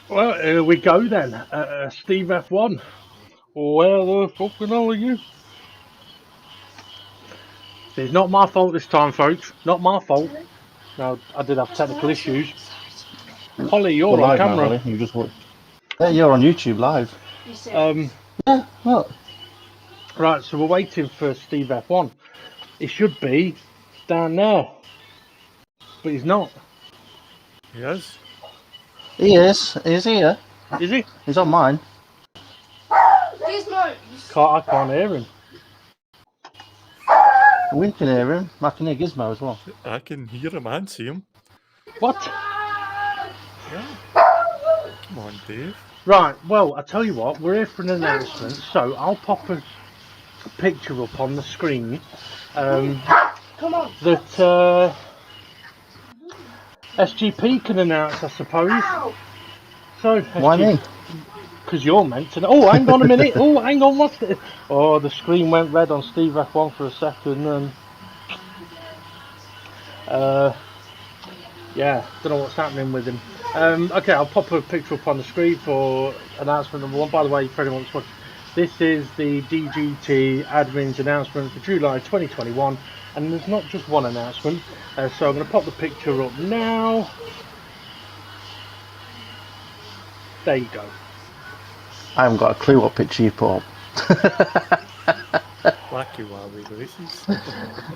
Well, here we go then. Steve F1. Where the fucking hell are you? It's not my fault this time, folks. Not my fault. No, I did have technical issues. Holly, We're you're on live now, camera. Holly. You just watched. Yeah, you're on YouTube live. Um, Yeah, well, right, so we're waiting for Steve F1. He should be down there, but he's not. He is. he is. He's here. Is he? He's on mine. I can't hear him. We can hear him. I can hear Gizmo as well. I can hear him and see him. What? Yeah. Come on, Dave. Right, well, I tell you what, we're here for an announcement, so I'll pop a picture up on the screen that SGP can announce, I suppose. So, Why me? Because you're meant to know. Oh, hang on a minute. Oh, hang on. What's it? Oh, the screen went red on Steve F1 for a second. Yeah, don't know what's happening with him. Okay, I'll pop a picture up on the screen for announcement number 1. By the way, for anyone that's watching, this is the DGT admin's announcement for July 2021. And there's not just one announcement. So I'm going to pop the picture up now. There you go. I haven't got a clue what picture you put up. Wacky Wally races.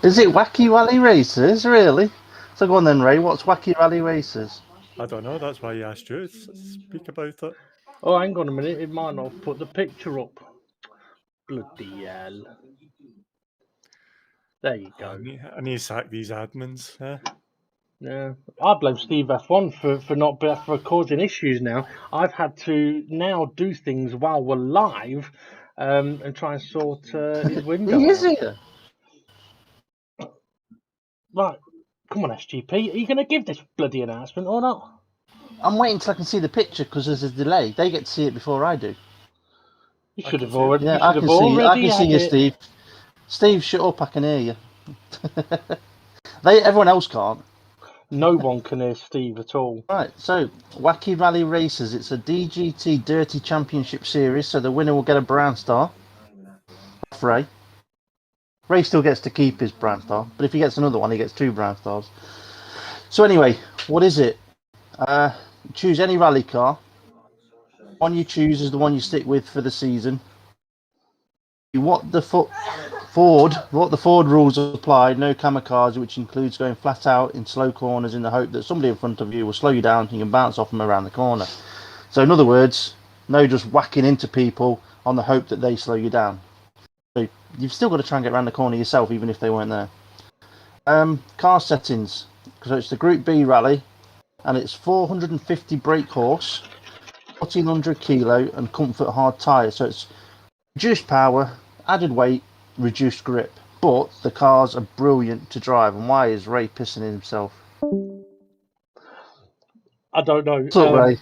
Is it Wacky Rally Races? Really? So go on then, Ray. What's Wacky Rally Races? I don't know. That's why I asked you to speak about it. Oh, hang on a minute. It might not put the picture up. Bloody hell. There you go. I need to sack these admins. Yeah, I blame Steve F1 for causing issues. Now I've had to now do things while we're live, and try and sort his window He is out. here. Right, come on, SGP. Are you going to give this bloody announcement or not? I'm waiting till I can see the picture because there's a delay. They get to see it before I do. You I should can have see it. already. Yeah, You I should can have see you. I already can see had you, it. Steve. Steve, shut up. I can hear you. Everyone else can't. No one can hear Steve at all. Right, so Wacky Rally Races. It's a DGT Dirty Championship Series, so the winner will get a Brown Star. Ray. Ray still gets to keep his Brown Star, but if he gets another one, he gets 2 Brown Stars. So anyway, what is it? Choose any rally car. One you choose is the one you stick with for the season. What the Ford rules apply. No kamikaze, which includes going flat out in slow corners in the hope that somebody in front of you will slow you down and you can bounce off them around the corner. So in other words, no just whacking into people on the hope that they slow you down. So you've still got to try and get around the corner yourself, even if they weren't there. Car settings. So it's the Group B rally, and it's 450 brake horse, 1400 kilo, and comfort hard tyre. So it's reduced power, added weight, reduced grip. But the cars are brilliant to drive. And why is Ray pissing himself? I don't know. What's up, Ray?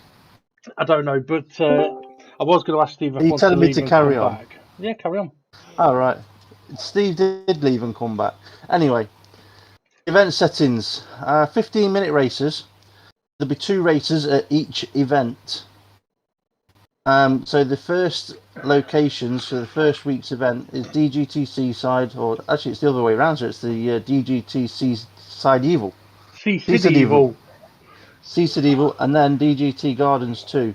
I don't know, but I was going to ask Steve if Are you wants to telling me leave to and carry come on? back. Yeah, carry on. All right. Steve did leave and come back. Anyway, event settings. 15-minute races. There'll be 2 races at each event. So the first locations for the first week's event is DGT Seaside, or actually it's the other way around, so it's the DGT Seaside Evil. Seaside Evil. Seaside Evil, and then DGT Gardens 2.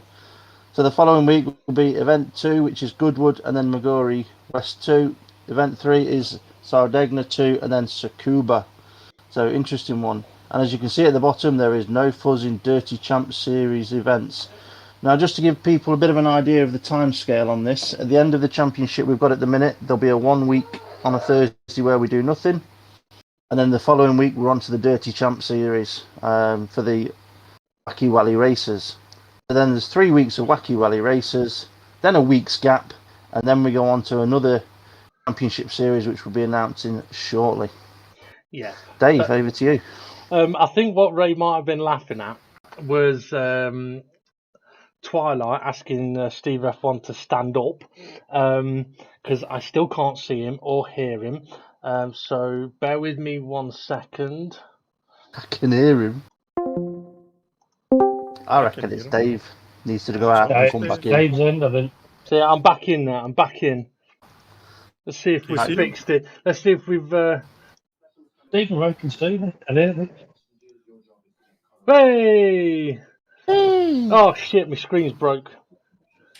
So the following week will be Event 2, which is Goodwood, and then Maguri West 2. Event 3 is Sardegna 2, and then Tsukuba. So interesting one. And as you can see at the bottom, there is no fuzz in Dirty Champ Series events. Now, just to give people a bit of an idea of the time scale on this, at the end of the championship we've got at the minute, there'll be a 1 week on a Thursday where we do nothing. And then the following week we're on to the Dirty Champ Series for the Wacky Wally Races. So then there's 3 weeks of Wacky Wally Races, then a week's gap, and then we go on to another championship series which we'll be announcing shortly. Yeah. Dave, over to you. I think what Ray might have been laughing at was Twilight asking Steve F1 to stand up, because I still can't see him or hear him. So bear with me 1 second. I can hear him. I reckon it's hear him. Dave. Needs to go out and come back in. Dave's in, I think. So yeah, I'm back in now. I'm back in. Let's see if we've see him? fixed it. Let's see if we've. Stephen Rowe can see me. I think. Hey! Hey! Oh shit! My screen's broke.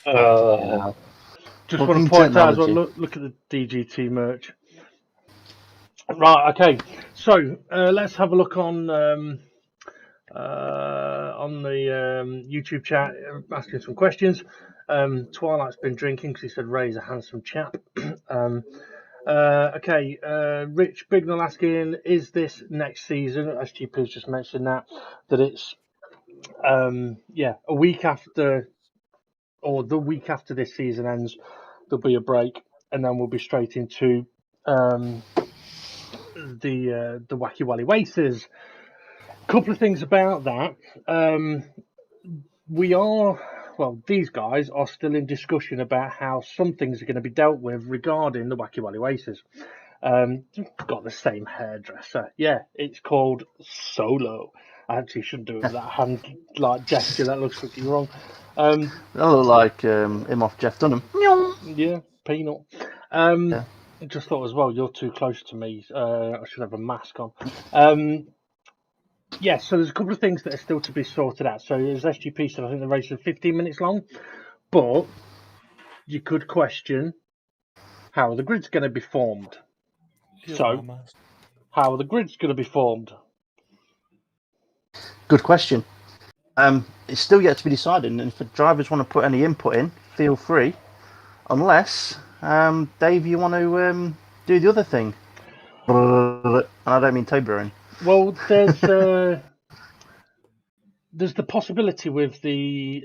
Just want Fucking to point out as well. technology. Look at the DGT merch. Right. Okay. So let's have a look on the YouTube chat, asking some questions. Twilight's been drinking because he said Ray's a handsome chap. Okay, Rich Bignell asking, is this next season? SGP's just mentioned that it's a week after, or the week after this season ends, there'll be a break, and then we'll be straight into the Wacky Wally Races. Couple of things about that. These guys are still in discussion about how some things are going to be dealt with regarding the Wacky Wally Races. Got the same hairdresser. Yeah, it's called Solo. I actually shouldn't do it with that hand gesture. That looks pretty wrong. That look like him off Jeff Dunham. Yeah, Peanut. Yeah. I just thought as well, you're too close to me. I should have a mask on. Yeah, so there's a couple of things that are still to be sorted out. So as SGP said, I think the race is 15 minutes long, but you could question how the grid's going to be formed. Here's So, my mask. how are the grids going to be formed? Good question. It's still yet to be decided, and if the drivers want to put any input in, feel free. Unless, Dave, you want to do the other thing. And I don't mean Toblerone. Well, there's the possibility with the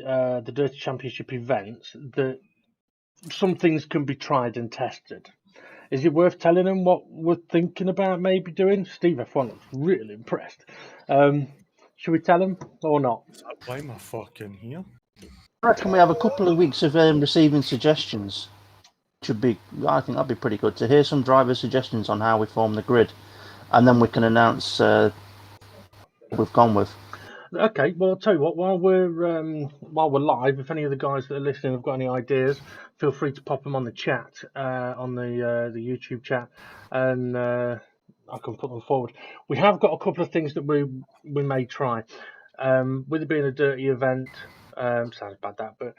Dirty Championship events that some things can be tried and tested. Is it worth telling them what we're thinking about maybe doing? Steve F1 looks really impressed. Should we tell them or not? Is that why am I fucking here? I reckon we have a couple of weeks of receiving suggestions. I think that'd be pretty good to hear some driver suggestions on how we form the grid, and then we can announce what we've gone with. Okay, well, I'll tell you what. While we're live, if any of the guys that are listening have got any ideas, feel free to pop them on the chat, on the YouTube chat, and I can put them forward. We have got a couple of things that we may try. With it being a dirty event, sounds bad that, but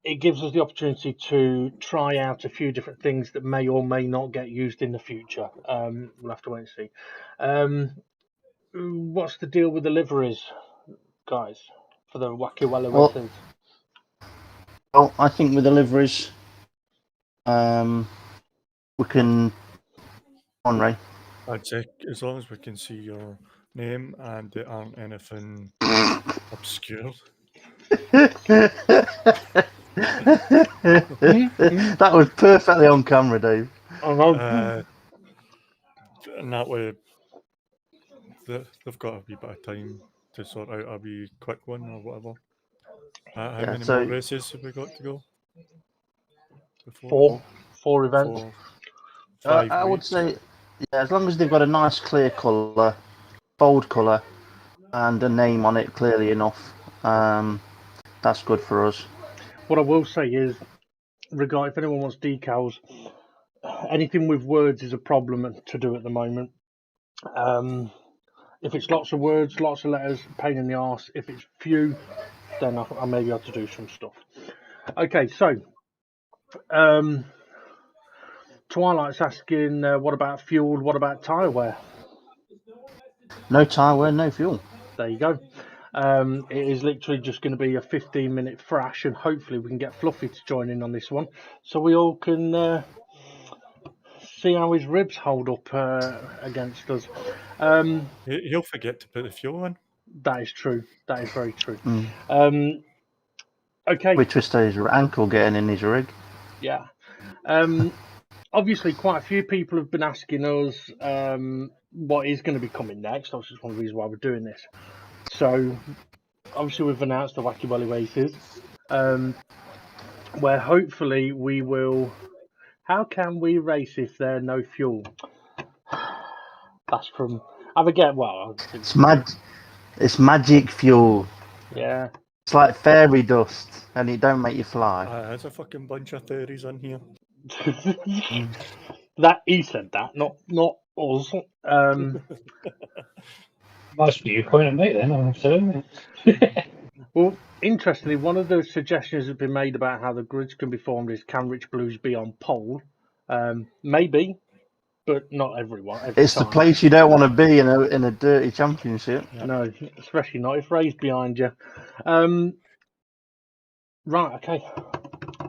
it gives us the opportunity to try out a few different things that may or may not get used in the future. We'll have to wait and see. What's the deal with the liveries, guys, for the Wacky Wally races? Well, I think with the liveries, we can. On Ray. I'd say as long as we can see your name and there aren't anything obscure. That was perfectly on camera, Dave. And that way, they've got a wee bit of time to sort out a wee quick one or whatever. How many more races have we got to go? Four events. 5 I would weeks. say, yeah, as long as they've got a nice clear colour, bold colour, and a name on it clearly enough, that's good for us. What I will say is, if anyone wants decals, anything with words is a problem to do at the moment. If it's lots of words, lots of letters, pain in the arse. If it's few, then I may be able to do some stuff. Okay, so Twilight's asking, what about fuel? What about tyre wear? No tyre wear, no fuel. There you go. It is literally just going to be a 15-minute thrash, and hopefully we can get Fluffy to join in on this one, so we all can see how his ribs hold up against us. He'll forget to put the fuel in. That is true. That is very true. Okay. We twisted his ankle getting in his rig. Yeah. Obviously, quite a few people have been asking us what is going to be coming next. That's just one of the reasons why we're doing this. So, obviously, we've announced the Wacky Wally races, where hopefully we will. How can we race if there's no fuel? That's from. I forget. Well, it's magic fuel. Yeah. It's like fairy dust, and it don't make you fly. There's a fucking bunch of theories in here. That he said that, not us. Must be you pointing at me then, I'm assuming. Well, interestingly, one of the suggestions that's been made about how the grids can be formed is, can Rich Blues be on pole? Maybe, but not everyone. It's the place you don't want to be in a dirty championship. No, especially not if Ray's behind you. Right, okay.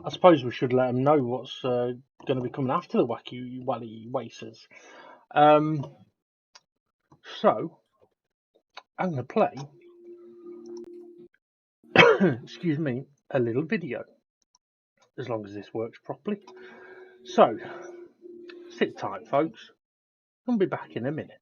I suppose we should let them know what's going to be coming after the Wacky Wally Racers. So, I'm going to play, excuse me, a little video, as long as this works properly. So, sit tight, folks. I'll be back in a minute.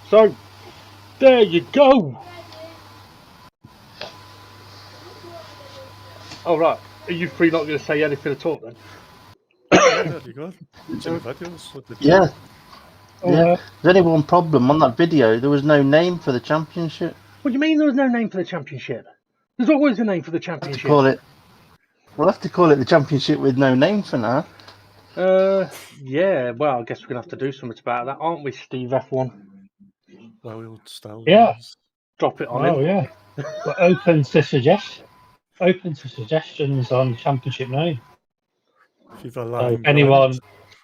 So, there you go. All right. Are you three not going to say anything at all then? There you go. It's in the videos. Yeah. Oh, Yeah. There's only one problem on that video. There was no name for the championship. What do you mean there was no name for the championship? There's always a name for the championship. We'll have to call it the championship with no name for now. Yeah. Well, I guess we're going to have to do something about that, aren't we, Steve F1? Wild style. Yeah. Drop it on Oh, him. yeah. But open to suggestions on championship name. So anyone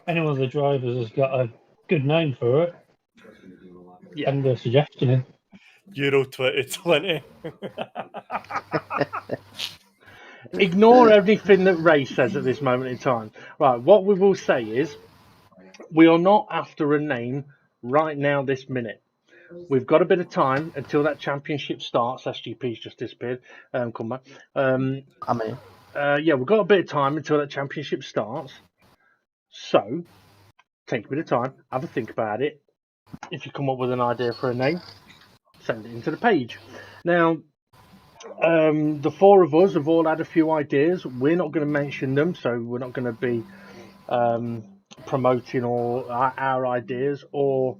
of the drivers has got a good name for it. Yeah. And a suggestion in. Euro 2020. Ignore everything that Ray says at this moment in time. Right, what we will say is we are not after a name right now this minute. We've got a bit of time until that championship starts. SGP's just disappeared. Come back. I mean, yeah, we've got a bit of time until that championship starts. So, take a bit of time, have a think about it. If you come up with an idea for a name, send it into the page. Now, the four of us have all had a few ideas. We're not going to mention them, so we're not going to be promoting all our ideas or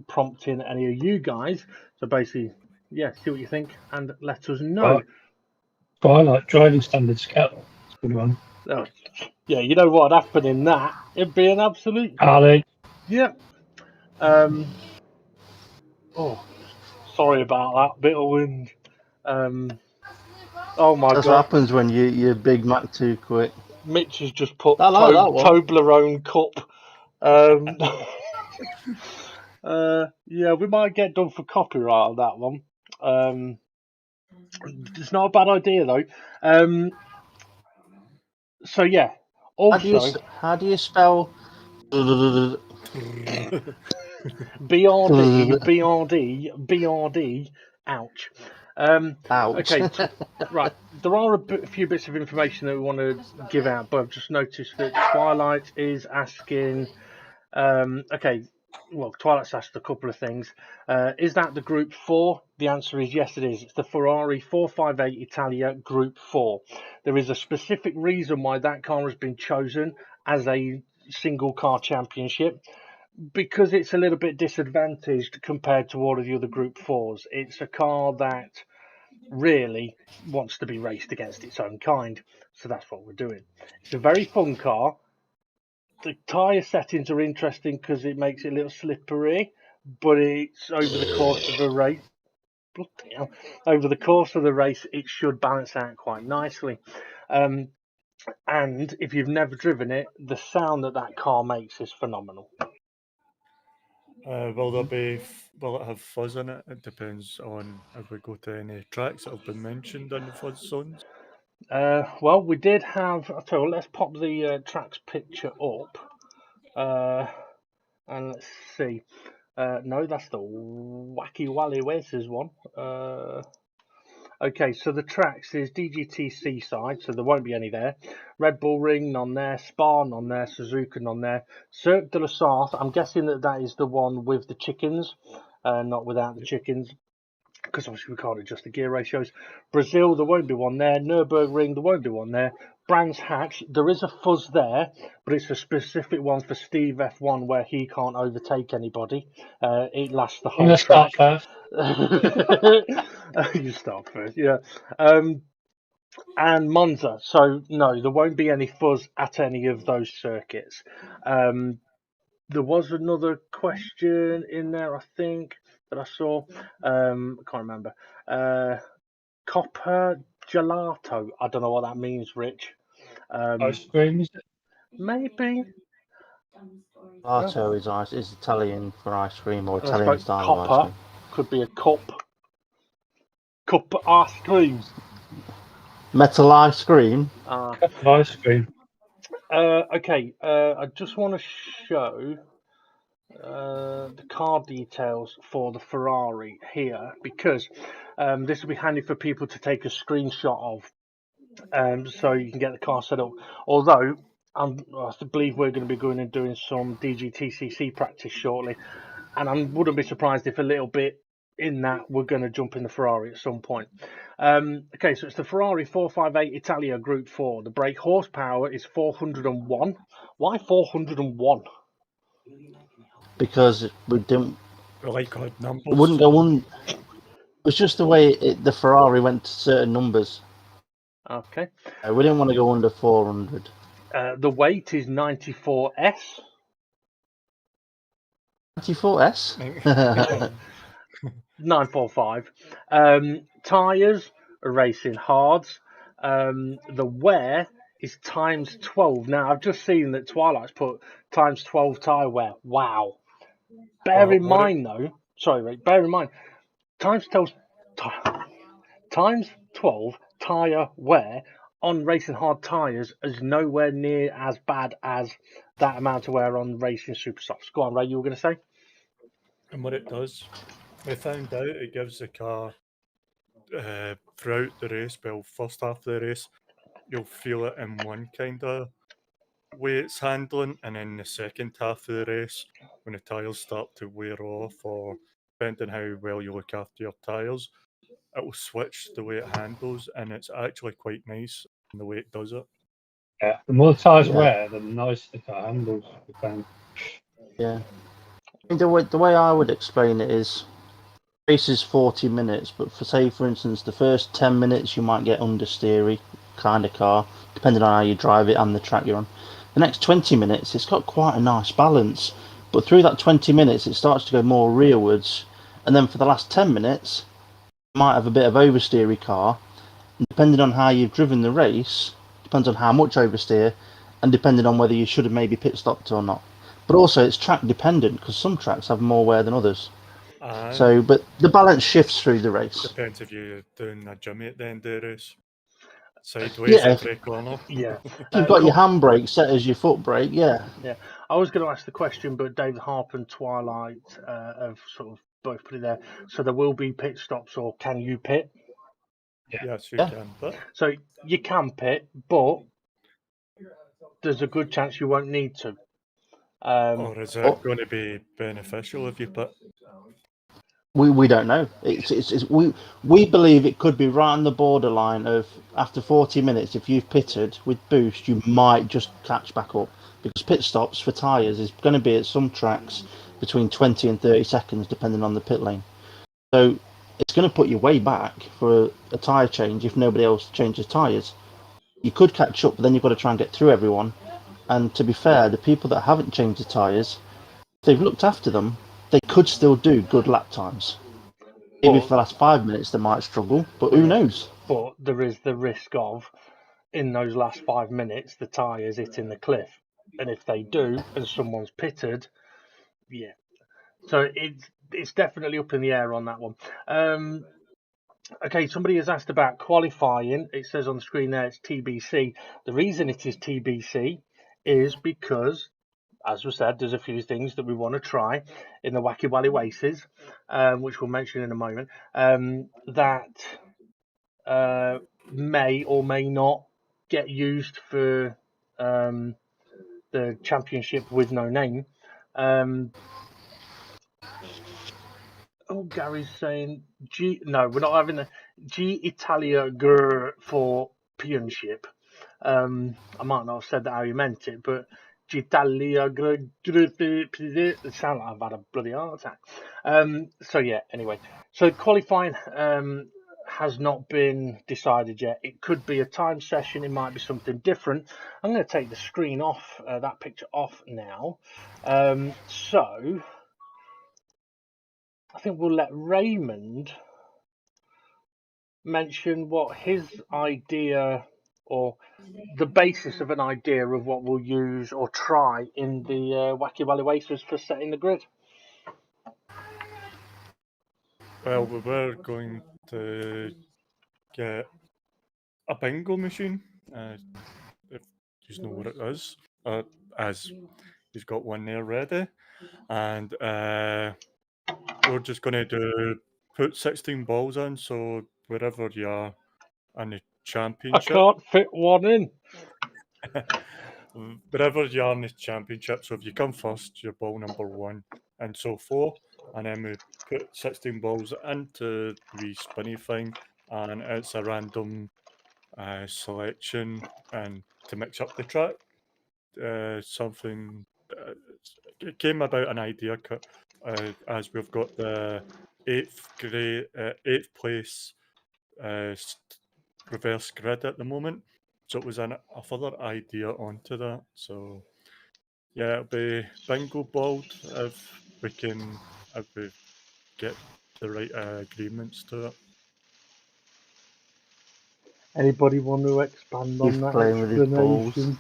prompting any of you guys. So basically, yeah, see what you think and let us know. Twilight Driving Standard Scout. That's a good one. Oh, yeah, you know what would happen in that? It'd be an absolute Harley. yeah. Oh, sorry about that bit of wind. Oh my That's god! what happens when you Big Mac too quick. Mitch has just put I like that one. Toblerone cup. Yeah, we might get done for copyright on that one. It's not a bad idea though. So yeah. Also, how do you spell? BRD. Ouch. Ouch. Okay, right. There are a few bits of information that we want to give out, but I've just noticed that Twilight is asking. Okay, well, Twilight's asked a couple of things. Is that the Group 4? The answer is yes, it is. It's the Ferrari 458 Italia Group 4. There is a specific reason why that car has been chosen as a single car championship, because it's a little bit disadvantaged compared to all of the other Group 4s. It's a car that really wants to be raced against its own kind, so that's what we're doing. It's a very fun car. The tyre settings are interesting because it makes it a little slippery, but it's over the course of the race. Bloody hell. Over the course of the race, it should balance out quite nicely. And if you've never driven it, the sound that car makes is phenomenal. Will it have fuzz in it? It depends on if we go to any tracks that have been mentioned in the fuzz zones. Well, we did have. I'll tell you, let's pop the tracks picture up, and let's see. No, that's the Wacky Wally Racers one. Okay, so the tracks is DGT Seaside, so there won't be any there. Red Bull Ring, none there. Spa, none there. Suzuka, none there. Cirque de la Sarthe, I'm guessing that is the one with the chickens, not without the chickens, because obviously we can't adjust the gear ratios. Brazil, there won't be one there. Nürburgring, there won't be one there. Brands Hatch, there is a fuzz there, but it's a specific one for Steve F1 where he can't overtake anybody. It lasts the whole track. Start first. You start first, yeah. And Monza, so no, there won't be any fuzz at any of those circuits. There was another question in there, I think, that I saw. I can't remember. Copper gelato. I don't know what that means, Rich. Ice cream, is it? Maybe. Gelato is Italian for ice cream, or I Italian suppose style copper of ice cream. could be a cup. Cup ice cream. Metal ice cream. Cup of ice cream. Okay. I just want to show the car details for the Ferrari here, because this will be handy for people to take a screenshot of, so you can get the car set up. Although I believe we're going to be going and doing some DGTCC practice shortly, and I wouldn't be surprised if a little bit in that we're going to jump in the Ferrari at some point. Okay, so it's the Ferrari 458 Italia Group 4. The brake horsepower is 401. Why 401? Because we didn't. We like odd numbers. It wouldn't go on. It was just the way the Ferrari went to certain numbers. Okay. We didn't want to go under 400. The weight is 94S. 94S? 945. Tyres are racing hards. The wear is times 12. Now, I've just seen that Twilight's put times 12 tyre wear. Wow. Bear in mind, though. Sorry, Rick. Bear in mind, times 12 tyre wear on racing hard tyres is nowhere near as bad as that amount of wear on racing super softs. Go on, Ray, you were going to say? And what it does, we found out it gives the car throughout the race, well, first half of the race, you'll feel it in one kind of way it's handling, and then the second half of the race, when the tyres start to wear off, or depending how well you look after your tyres, it will switch the way it handles, and it's actually quite nice in the way it does it. Yeah, the more tyres wear, the nicer the car handles. Yeah. I mean, the way I would explain it is, race is 40 minutes, but for instance, the first 10 minutes you might get understeery kind of car, depending on how you drive it and the track you're on. The next 20 minutes, it's got quite a nice balance, but through that 20 minutes, it starts to go more rearwards, and then for the last 10 minutes, you might have a bit of oversteery car, and depending on how you've driven the race, depends on how much oversteer, and depending on whether you should have maybe pit stopped or not. But also, it's track dependent, because some tracks have more wear than others. But the balance shifts through the race. Depends if you're doing a jummy at the end of the race. Sideways every corner. Yeah. You've got your handbrake set as your foot brake, yeah. Yeah. I was going to ask the question, but David Harper and Twilight have sort of both put it there. So there will be pit stops, or can you pit? Yes, you can. But... So you can pit, but there's a good chance you won't need to. Or is it going to be beneficial if you pit? We don't know. We believe it could be right on the borderline of, after 40 minutes, if you've pitted with boost, you might just catch back up, because pit stops for tyres is going to be at some tracks between 20 and 30 seconds depending on the pit lane. So it's going to put you way back for a tyre change if nobody else changes tyres. You could catch up, but then you've got to try and get through everyone. And to be fair, the people that haven't changed the tyres, if they've looked after them, they could still do good lap times. Maybe for the last 5 minutes they might struggle, but who knows? But there is the risk of, in those last 5 minutes, the tyres hitting the cliff. And if they do, and someone's pitted, yeah. So it's definitely up in the air on that one. Okay, somebody has asked about qualifying. It says on the screen there it's TBC. The reason it is TBC is because, as was said, there's a few things that we want to try in the Wacky Wally Races, which we'll mention in a moment, that may or may not get used for the championship with no name. Gary's saying no, we're not having a G Italia Gr for championship. I might not have said that how you meant it, but Italia Gr, it sounds like I've had a bloody heart attack. So yeah, anyway, so qualifying has not been decided yet. It could be a time session, it might be something different. I'm going to take the screen off, that picture off now. So I think we'll let Raymond mention what his idea, or the basis of an idea of what we'll use or try in the Wacky Wally Races for setting the grid. Well, we were going to get a bingo machine, if you know what it is, as he's got one there ready, and we're just going to put 16 balls in, so wherever you are in the championship... I can't fit one in. Wherever you are in the championship, so if you come first, you're ball number 1, and so forth, and then we put 16 balls into the spinny thing, and it's a random selection, and to mix up the track. It came about an idea, as we've got the 8th place reverse grid at the moment, so it was a further idea onto that. So yeah, it'll be bingo balled if we get the right agreements to it. Anybody want to expand on that explanation?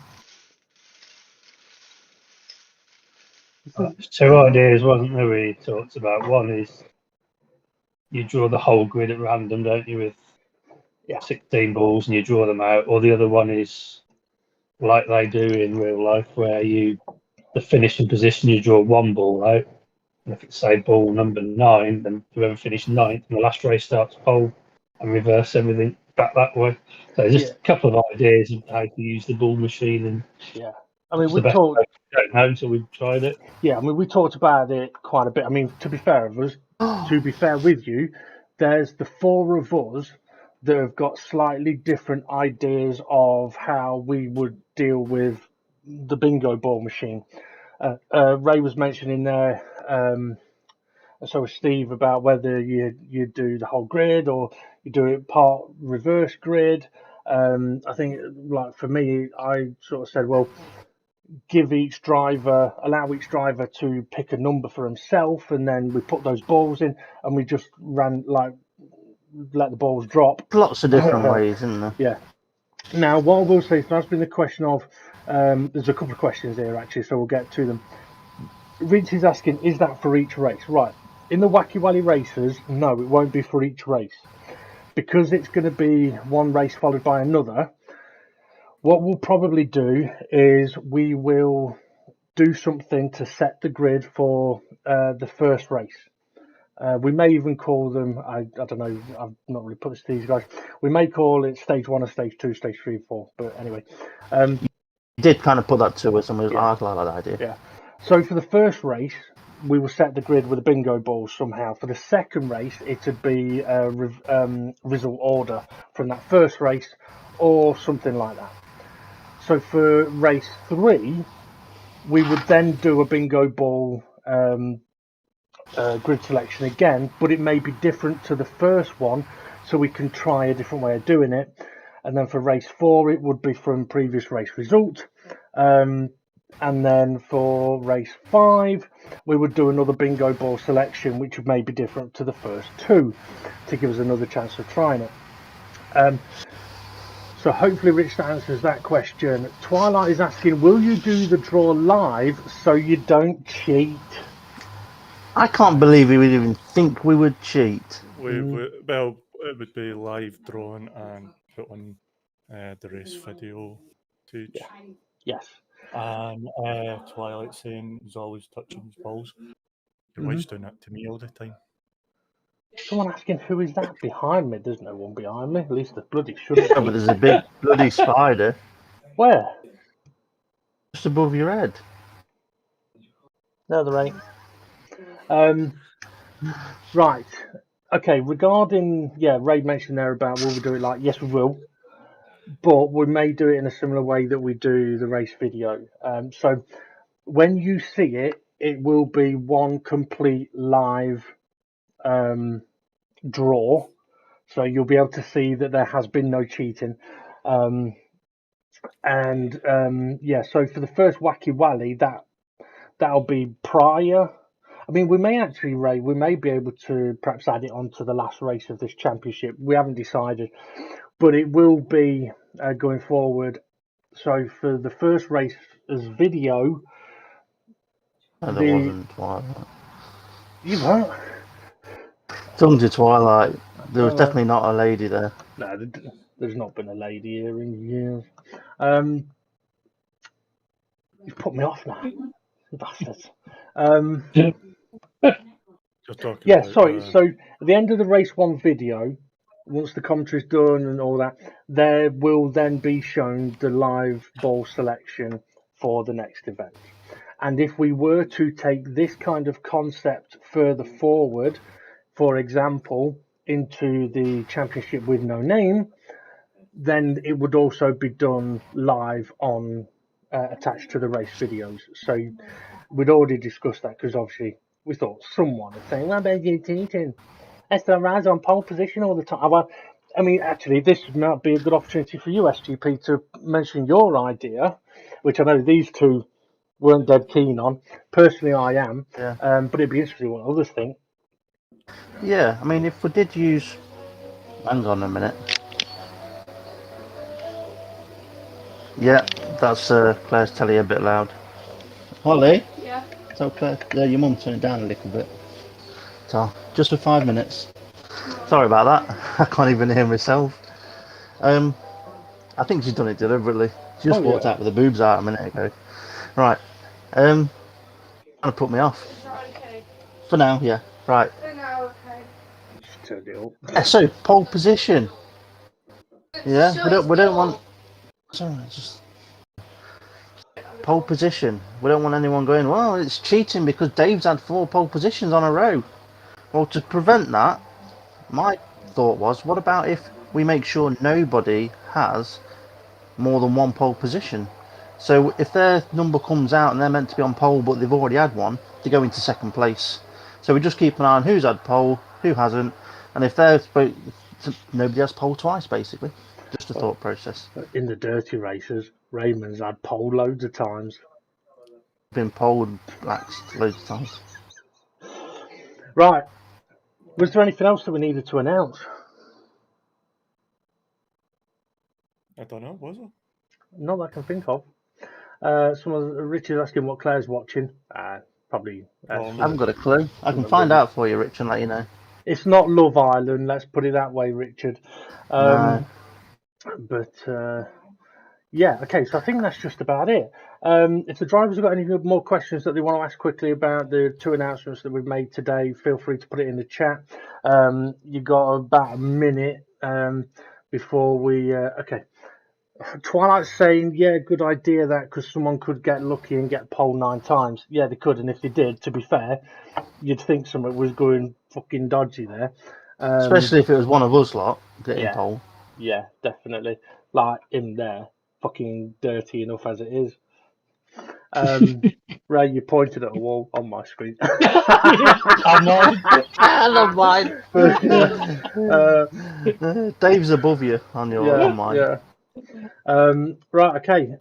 There's 2 ideas, wasn't there, we talked about. One is you draw the whole grid at random, don't you, with 16 balls, and you draw them out. Or the other one is like they do in real life, where the finishing position, you draw 1 ball out. And if it's, say, ball number 9, then whoever finished 9th in the last race starts pole and reverse everything that way. So just Yeah. a couple of ideas of how to use the ball machine, and Yeah. I mean, it's we the best talked. way. I don't know until we've tried it. Yeah, I mean, we talked about it quite a bit. I mean, to be fair with you, there's the four of us that have got slightly different ideas of how we would deal with the bingo ball machine. Ray was mentioning there, and so was Steve, about whether you do the whole grid or you do it part reverse grid. I think, like for me, I sort of said, well, allow each driver to pick a number for himself, and then we put those balls in, and we just let the balls drop. Lots of different ways, isn't there? Yeah. Now, what I will say is that's been the question of. There's a couple of questions here actually, so we'll get to them. Rich is asking, is that for each race? Right. In the Wacky Wally races, no, it won't be for each race, because it's going to be one race followed by another. What we'll probably do is we will do something to set the grid for the first race. We may even call them, I don't know, I've not really put this to these guys. We may call it stage 1 or stage 2, stage 3, 4. But anyway. You did kind of put that to us, and we was Yeah. like, I like that idea. Yeah. So for the first race, we will set the grid with a bingo ball somehow. For the second race, it would be a result order from that first race or something like that. So for race 3, we would then do a bingo ball grid selection again, but it may be different to the first one, so we can try a different way of doing it. And then for race 4, it would be from previous race result. And then for race 5, we would do another bingo ball selection, which may be different to the first 2, to give us another chance of trying it. So hopefully Rich answers that question. Twilight is asking, will you do the draw live so you don't cheat? I can't believe we would even think we would cheat. Well, it would be live drawn and put on the race video page. Yes. And Twilight saying he's always touching his balls. Your wife's doing that to me all the time. Someone asking, who is that behind me? There's no one behind me. At least there bloody shouldn't Yeah, be. but there's a big bloody spider Where? just above your head. No, there ain't. Right. Okay, regarding, Ray mentioned there about will we do it like, yes, we will. But we may do it in a similar way that we do the race video. So when you see it, it will be one complete live draw. So you'll be able to see that there has been no cheating. So for the first Wacky Wally, that'll be prior. I mean, we may actually, Ray, we may be able to perhaps add it on to the last race of this championship. We haven't decided, but it will be going forward. So for the first race as video, No, there wasn't Twilight. You won't. Tongue to Twilight. There was definitely not a lady there. No, there's not been a lady here in years. You've put me off now, you bastards. You're talking Yeah, about, sorry. So at the end of the race 1 video, once the commentary's done and all that, there will then be shown the live ball selection for the next event. And if we were to take this kind of concept further forward, for example, into the championship with no name, then it would also be done live on attached to the race videos. So we'd already discussed that, because obviously we thought someone would say, well, they're cheating. SDR's on pole position all the time. Well, I mean, actually, this might be a good opportunity for you, SGP, to mention your idea, which I know these two weren't dead keen on. Personally, I am. Yeah. But it'd be interesting what others think. Yeah, I mean, if we did use... Hang on a minute. Yeah, that's Claire's telly a bit loud. Holly? Yeah. So Claire, your mum turned it down a little bit. So, just for 5 minutes. Sorry about that. I can't even hear myself. I think she's done it deliberately. She just walked out with the boobs out a minute ago. Right. Trying to put me off. Is that okay? For now, yeah. Right. For now, okay. Just turned it up. Yeah, so, pole position. Yeah, we don't want. Sorry, just pole position. We don't want anyone going, well, it's cheating because Dave's had 4 pole positions on a row. Well, to prevent that, my thought was, what about if we make sure nobody has more than 1 pole position? So if their number comes out and they're meant to be on pole but they've already had one, they go into 2nd place. So we just keep an eye on who's had pole, who hasn't, and if they're nobody has pole twice, basically. Just a thought process. In the dirty races, Raymond's had pole loads of times. Been pole and laxed loads of times. Right. Was there anything else that we needed to announce? I don't know, was it? Not that I can think of. Richard's asking what Claire's watching. Probably. I haven't got a clue. I can find out for you, Rich, and let you know. It's not Love Island, let's put it that way, Richard. No. But yeah, okay, so I think that's just about it. If the drivers have got any more questions that they want to ask quickly about the 2 announcements that we've made today, feel free to put it in the chat. You've got about a minute before we... okay. Twilight's saying, yeah, good idea that, because someone could get lucky and get pole 9 times. Yeah, they could, and if they did, to be fair, you'd think something was going fucking dodgy there. Especially if it was one of us lot getting pole. Yeah, definitely. Like him there, fucking dirty enough as it is. Ray, you pointed at a wall on my screen. I'm not. I love mine. Dave's above you on mine. Yeah. Right, okay.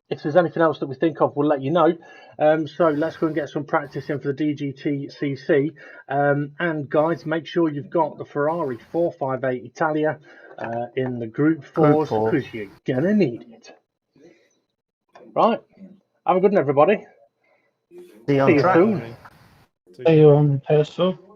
If there's anything else that we think of, we'll let you know. So let's go and get some practice in for the DGT-CC. And guys, make sure you've got the Ferrari 458 Italia in the Group 4s, because you're going to need it. Right. Have a good one, everybody. See you on track. soon. See you on Periscope.